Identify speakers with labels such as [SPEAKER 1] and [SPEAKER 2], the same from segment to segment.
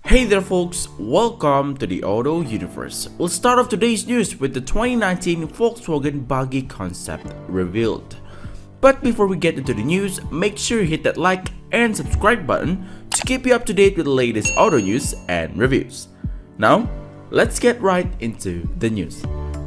[SPEAKER 1] Hey there folks, welcome to the Auto Universe. We'll start off today's news with the 2019 Volkswagen Buggy concept revealed. But before we get into the news, make sure you hit that like and subscribe button to keep you up to date with the latest auto news and reviews. Now, let's get right into the news.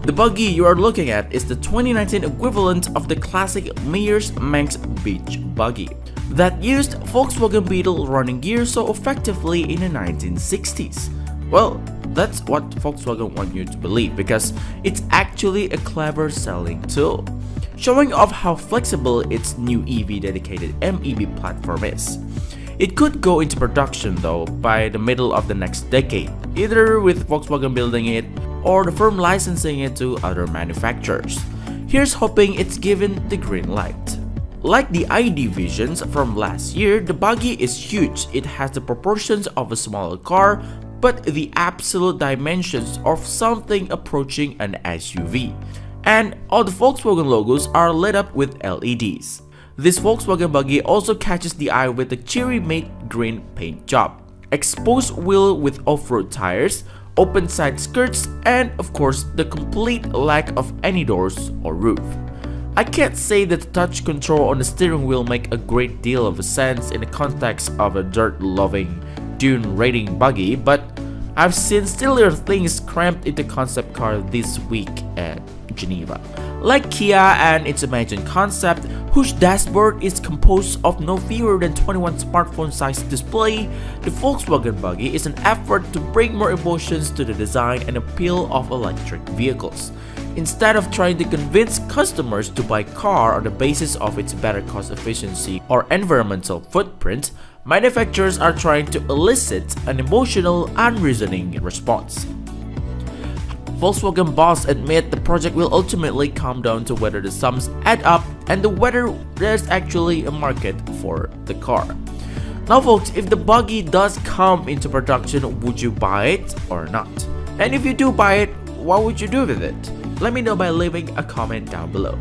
[SPEAKER 1] The buggy you are looking at is the 2019 equivalent of the classic Meyers Manx beach buggy that used Volkswagen Beetle running gear so effectively in the 1960s. Well, that's what Volkswagen want you to believe because it's actually a clever selling tool, showing off how flexible its new EV-dedicated MEB platform is. It could go into production though by the middle of the next decade, either with Volkswagen building it or the firm licensing it to other manufacturers. Here's hoping it's given the green light. Like the ID Vizzions from last year, the buggy is huge. It has the proportions of a smaller car, but the absolute dimensions of something approaching an SUV. And all the Volkswagen logos are lit up with LEDs. This Volkswagen buggy also catches the eye with the cheery matte green paint job, exposed wheel with off-road tires, open side skirts, and of course the complete lack of any doors or roof. I can't say that the touch control on the steering wheel make a great deal of sense in the context of a dirt-loving, dune-raiding buggy, but I've seen sillier things crammed into concept car this week at Geneva, like Kia and its imagined concept, whose dashboard is composed of no fewer than 21 smartphone-sized display. The Volkswagen Buggy is an effort to bring more emotions to the design and appeal of electric vehicles. Instead of trying to convince customers to buy a car on the basis of its better cost efficiency or environmental footprint, manufacturers are trying to elicit an emotional, unreasoning response. Volkswagen boss admit the project will ultimately come down to whether the sums add up and whether there's actually a market for the car. Now folks, if the buggy does come into production, would you buy it or not? And if you do buy it, what would you do with it? Let me know by leaving a comment down below.